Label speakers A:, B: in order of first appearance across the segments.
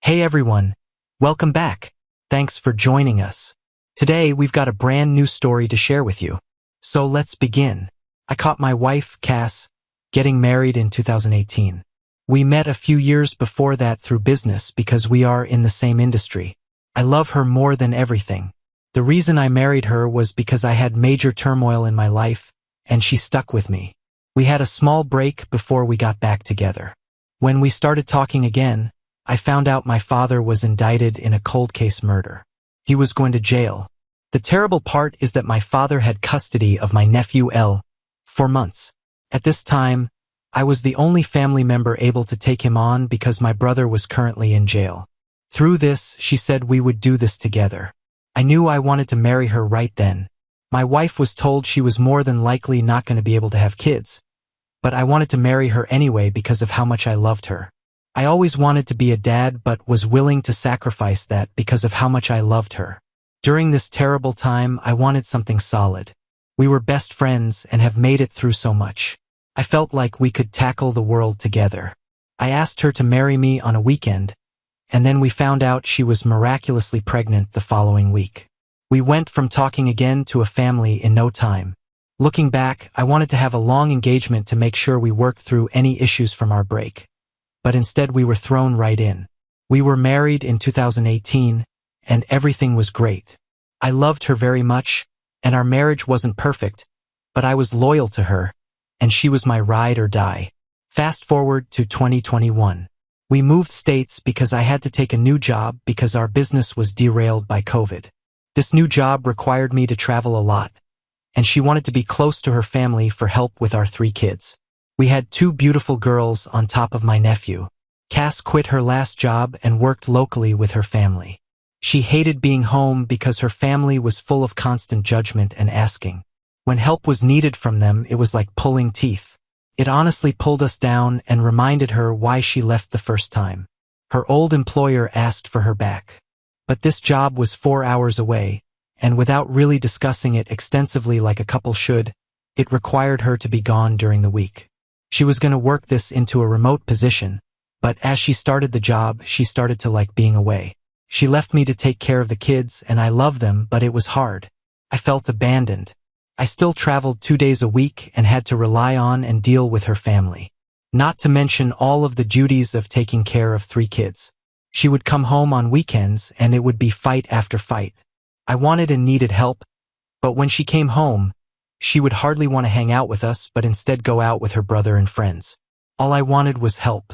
A: Hey everyone, welcome back. Thanks for joining us. Today we've got a brand new story to share with you. So let's begin. I caught my wife, Cass, getting married in 2018. We met a few years before that through business because we are in the same industry. I love her more than everything. The reason I married her was because I had major turmoil in my life, and she stuck with me. We had a small break before we got back together. When we started talking again, I found out my father was indicted in a cold case murder. He was going to jail. The terrible part is that my father had custody of my nephew L for months. At this time, I was the only family member able to take him on because my brother was currently in jail. Through this, she said we would do this together. I knew I wanted to marry her right then. My wife was told she was more than likely not going to be able to have kids, but I wanted to marry her anyway because of how much I loved her. I always wanted to be a dad but was willing to sacrifice that because of how much I loved her. During this terrible time, I wanted something solid. We were best friends and have made it through so much. I felt like we could tackle the world together. I asked her to marry me on a weekend, and then we found out she was miraculously pregnant the following week. We went from talking again to a family in no time. Looking back, I wanted to have a long engagement to make sure we worked through any issues from our break. But instead we were thrown right in. We were married in 2018, and everything was great. I loved her very much, and our marriage wasn't perfect, but I was loyal to her, and she was my ride or die. Fast forward to 2021. We moved states because I had to take a new job because our business was derailed by COVID. This new job required me to travel a lot, and she wanted to be close to her family for help with our 3 kids. We had 2 beautiful girls on top of my nephew. Cass quit her last job and worked locally with her family. She hated being home because her family was full of constant judgment and asking. When help was needed from them, it was like pulling teeth. It honestly pulled us down and reminded her why she left the first time. Her old employer asked for her back. But this job was 4 hours away, and without really discussing it extensively like a couple should, it required her to be gone during the week. She was going to work this into a remote position, but as she started the job, she started to like being away. She left me to take care of the kids, and I love them, but it was hard. I felt abandoned. I still traveled 2 days a week and had to rely on and deal with her family. Not to mention all of the duties of taking care of 3 kids. She would come home on weekends and it would be fight after fight. I wanted and needed help, but when she came home, she would hardly want to hang out with us but instead go out with her brother and friends. All I wanted was help.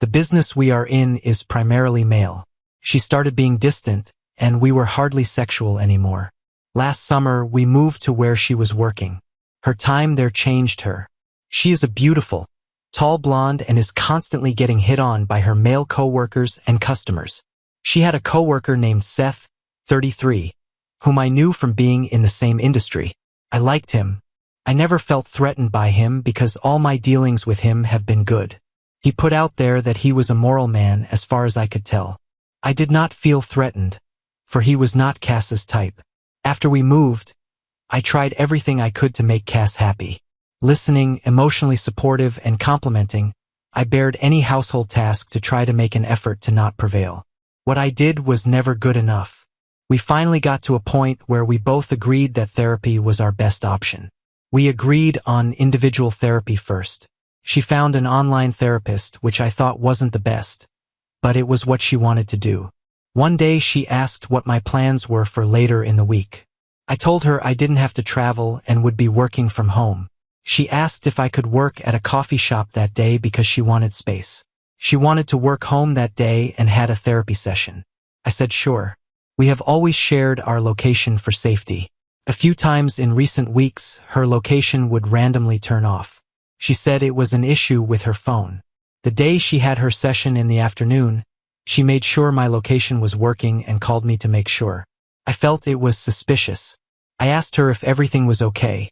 A: The business we are in is primarily male. She started being distant, and we were hardly sexual anymore. Last summer, we moved to where she was working. Her time there changed her. She is a beautiful, tall blonde and is constantly getting hit on by her male coworkers and customers. She had a coworker named Seth, 33, whom I knew from being in the same industry. I liked him. I never felt threatened by him because all my dealings with him have been good. He put out there that he was a moral man as far as I could tell. I did not feel threatened, for he was not Cass's type. After we moved, I tried everything I could to make Cass happy. Listening, emotionally supportive, and complimenting, I bared any household task to try to make an effort to not prevail. What I did was never good enough. We finally got to a point where we both agreed that therapy was our best option. We agreed on individual therapy first. She found an online therapist, which I thought wasn't the best, but it was what she wanted to do. One day she asked what my plans were for later in the week. I told her I didn't have to travel and would be working from home. She asked if I could work at a coffee shop that day because she wanted space. She wanted to work home that day and had a therapy session. I said sure. We have always shared our location for safety. A few times in recent weeks, her location would randomly turn off. She said it was an issue with her phone. The day she had her session in the afternoon, she made sure my location was working and called me to make sure. I felt it was suspicious. I asked her if everything was okay,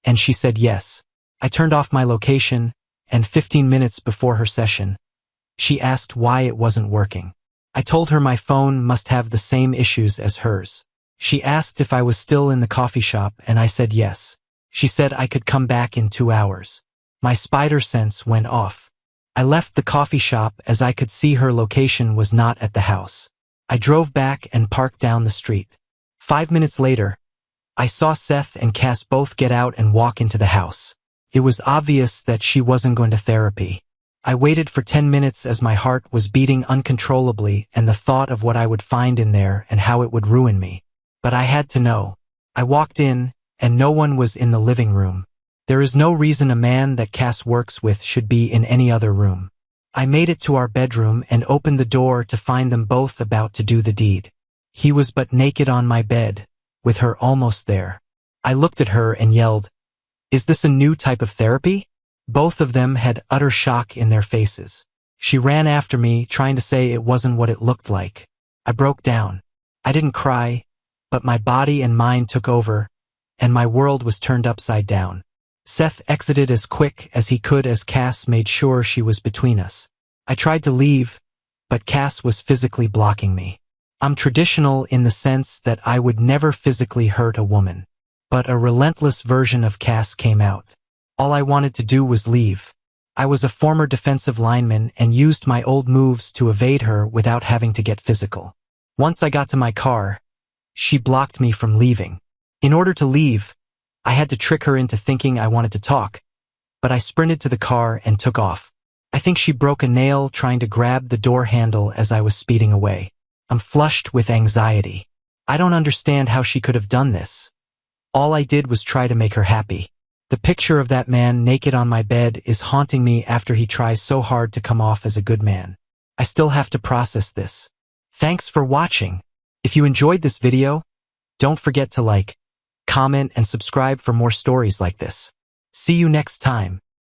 A: and she said yes. I turned off my location, and 15 minutes before her session, she asked why it wasn't working. I told her my phone must have the same issues as hers. She asked if I was still in the coffee shop, and I said yes. She said I could come back in 2 hours. My spider sense went off. I left the coffee shop as I could see her location was not at the house. I drove back and parked down the street. 5 minutes later, I saw Seth and Cass both get out and walk into the house. It was obvious that she wasn't going to therapy. I waited for 10 minutes as my heart was beating uncontrollably and the thought of what I would find in there and how it would ruin me. But I had to know. I walked in, and no one was in the living room. There is no reason a man that Cass works with should be in any other room. I made it to our bedroom and opened the door to find them both about to do the deed. He was but naked on my bed, with her almost there. I looked at her and yelled, "Is this a new type of therapy?" Both of them had utter shock in their faces. She ran after me, trying to say it wasn't what it looked like. I broke down. I didn't cry, but my body and mind took over, and my world was turned upside down. Seth exited as quick as he could as Cass made sure she was between us. I tried to leave, but Cass was physically blocking me. I'm traditional in the sense that I would never physically hurt a woman. But a relentless version of Cass came out. All I wanted to do was leave. I was a former defensive lineman and used my old moves to evade her without having to get physical. Once I got to my car, she blocked me from leaving. In order to leave, I had to trick her into thinking I wanted to talk, but I sprinted to the car and took off. I think she broke a nail trying to grab the door handle as I was speeding away. I'm flushed with anxiety. I don't understand how she could have done this. All I did was try to make her happy. The picture of that man naked on my bed is haunting me after he tries so hard to come off as a good man. I still have to process this. Thanks for watching. If you enjoyed this video, don't forget to like, comment, and subscribe for more stories like this. See you next time.